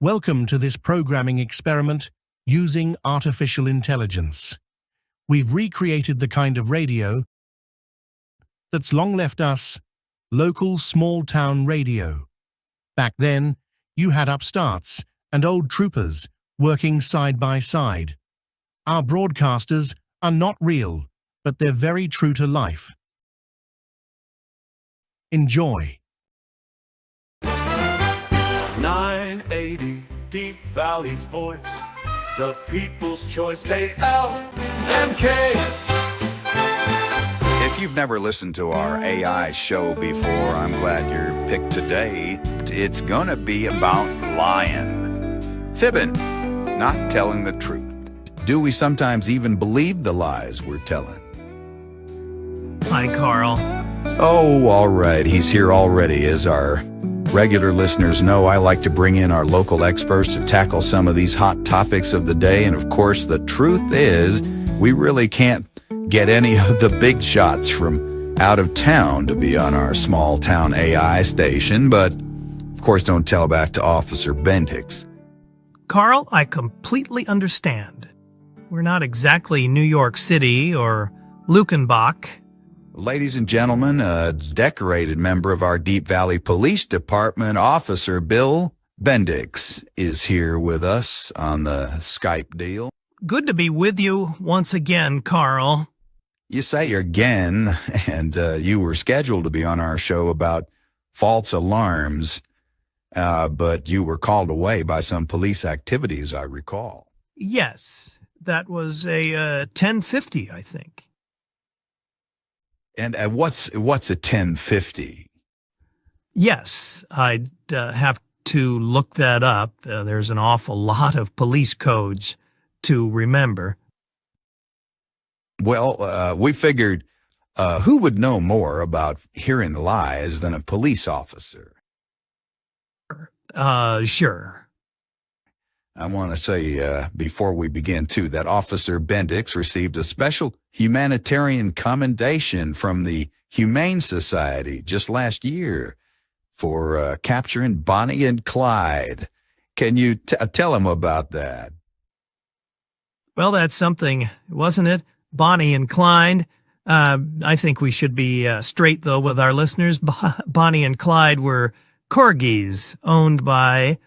Welcome to this programming experiment using artificial intelligence. We've recreated the kind of radio that's long left us local small-town radio. Back then, you had upstarts and old troopers working side by side. Our broadcasters are not real, but they're very true to life. Enjoy. 980 Deep Valley's voice, the people's choice, KLMK. If you've never listened to our AI show before, I'm glad you're picked today. It's gonna be about lying, fibbing, not telling the truth. Do we sometimes even believe the lies we're telling? Hi, Carl. Oh, all right, he's here already. As our regular listeners know, I like to bring in our local experts to tackle some of these hot topics of the day. And of course, the truth is, we really can't get any of the big shots from out of town to be on our small town AI station. But of course, don't tell back to Officer Bendix. Carl, I completely understand. We're not exactly New York City or Lukenbach. Ladies and gentlemen, a decorated member of our Deep Valley Police Department, Officer Bill Bendix, is here with us on the Skype deal. Good to be with you once again, Carl. You say again, and you were scheduled to be on our show about false alarms, but you were called away by some police activities, I recall. Yes, that was a 1050, I think. And what's a 1050? Yes, I'd have to look that up. There's an awful lot of police codes to remember. Well, we figured who would know more about hearing lies than a police officer? Sure. I want to say, before we begin, too, that Officer Bendix received a special humanitarian commendation from the Humane Society just last year for capturing Bonnie and Clyde. Can you tell him about that? Well, that's something, wasn't it? Bonnie and Clyde. I think we should be straight, though, with our listeners. Bonnie and Clyde were Corgies, owned by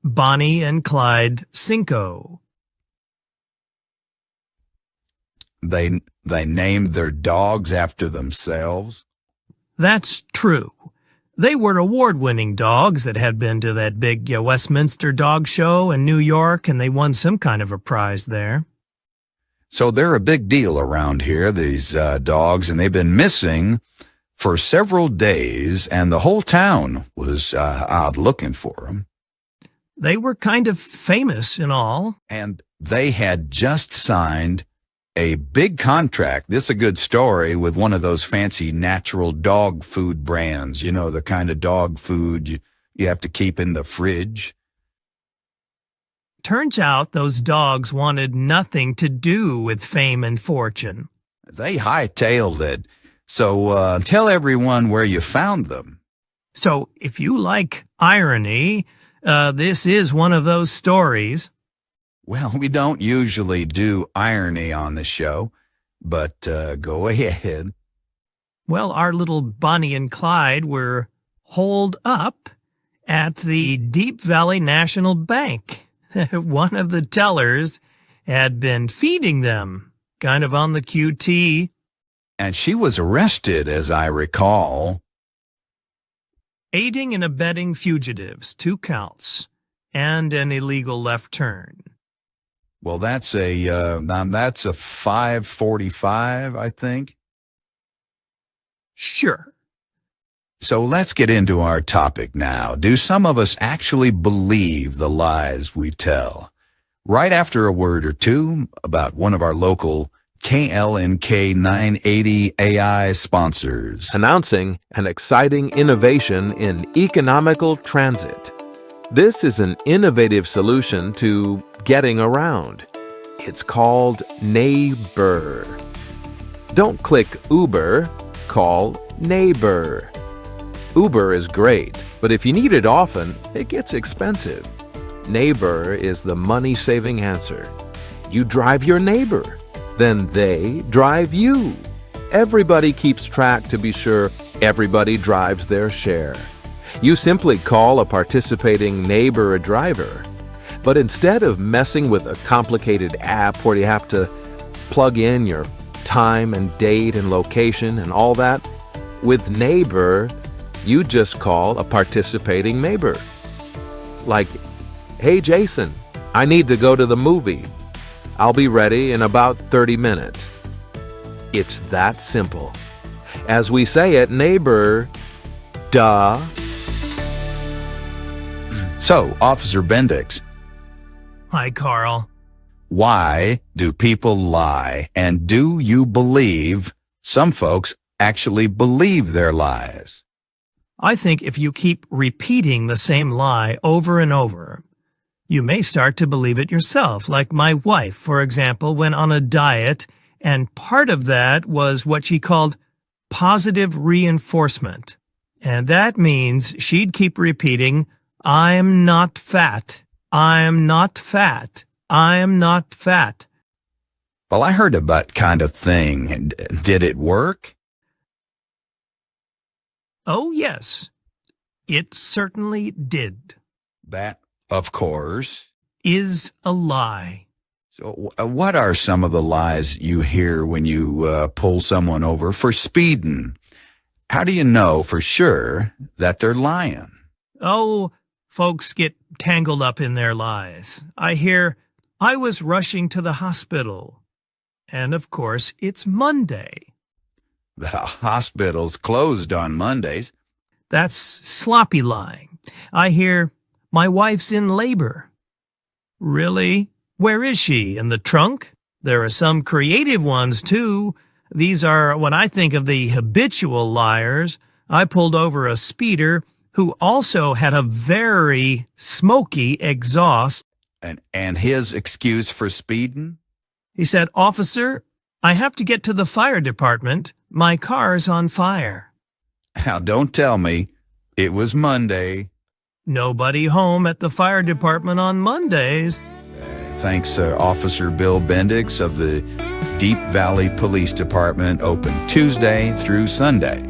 Bonnie and Clyde Cinco. They named their dogs after themselves? That's true. They were award-winning dogs that had been to that big Westminster dog show in New York, and they won some kind of a prize there. So they're a big deal around here, these dogs, and they've been missing for several days, and the whole town was out looking for them. They were kind of famous and all. And they had just signed a big contract. This is a good story with one of those fancy natural dog food brands. You know, the kind of dog food you have to keep in the fridge. Turns out those dogs wanted nothing to do with fame and fortune. They hightailed it. So tell everyone where you found them. So if you like irony, this is one of those stories. Well, we don't usually do irony on the show, but go ahead. Well, our little Bonnie and Clyde were holed up at the Deep Valley National Bank. One of the tellers had been feeding them, kind of on the QT. And she was arrested, as I recall. Aiding and abetting fugitives, 2 counts, and an illegal left turn. Well, that's a 545, I think. Sure. So let's get into our topic now. Do some of us actually believe the lies we tell? Right after a word or two about one of our local KLNK 980 AI sponsors. Announcing an exciting innovation in economical transit. This is an innovative solution to getting around. It's called Neigh-Bur. Don't click Uber, call Neigh-Bur. Uber is great, but if you need it often, it gets expensive. Neigh-Bur is the money-saving answer. You drive your neighbor, then they drive you. Everybody keeps track to be sure everybody drives their share. You simply call a participating neighbor a driver. But instead of messing with a complicated app where you have to plug in your time and date and location and all that, with Neigh-Bur, you just call a participating neighbor. Like, "Hey Jason, I need to go to the movie. I'll be ready in about 30 minutes." It's that simple. As we say at Neigh-Bur, duh. So, Officer Bendix, Hi, Carl. why do people lie? And do you believe some folks actually believe their lies? I think if you keep repeating the same lie over and over, you may start to believe it yourself. Like my wife, for example, went on a diet, and part of that was what she called positive reinforcement. And that means she'd keep repeating, "I'm not fat. I'm not fat. I'm not fat." Well, I heard of that kind of thing. Did it work? Oh, yes, it certainly did. That, of course. Is a lie. So, what are some of the lies you hear when you pull someone over for speeding? How do you know for sure that they're lying? Oh, folks get tangled up in their lies. I hear, "I was rushing to the hospital." And of course, it's Monday. The hospital's closed on Mondays. That's sloppy lying. I hear, "My wife's in labor." Really? Where is she? In the trunk? There are some creative ones, too. These are, when I think of the habitual liars, I pulled over a speeder who also had a very smoky exhaust. And his excuse for speeding? He said, "Officer, I have to get to the fire department. My car's on fire." Now, don't tell me it was Monday. Nobody home at the fire department on Mondays. Thanks, Officer Bill Bendix of the Deep Valley Police Department, open Tuesday through Sunday.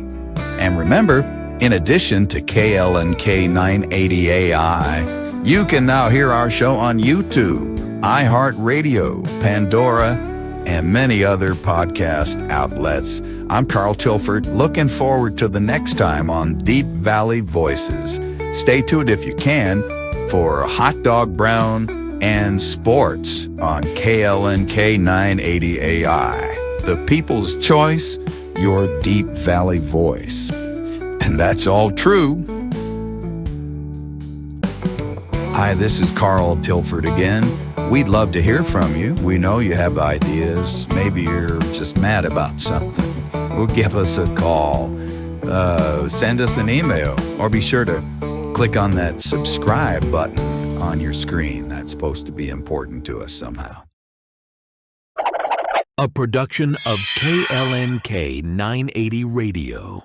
And remember, in addition to KLNK 980 AI, you can now hear our show on YouTube, iHeartRadio, Pandora, and many other podcast outlets. I'm Carl Tilford, looking forward to the next time on Deep Valley Voices. Stay tuned if you can for Hot Dog Brown and Sports on KLNK 980 AI. The People's Choice, your Deep Valley voice. And that's all true. Hi, this is Carl Tilford again. We'd love to hear from you. We know you have ideas. Maybe you're just mad about something. Well, give us a call. Send us an email. Or be sure to click on that subscribe button on your screen. That's supposed to be important to us somehow. A production of KLNK 980 Radio.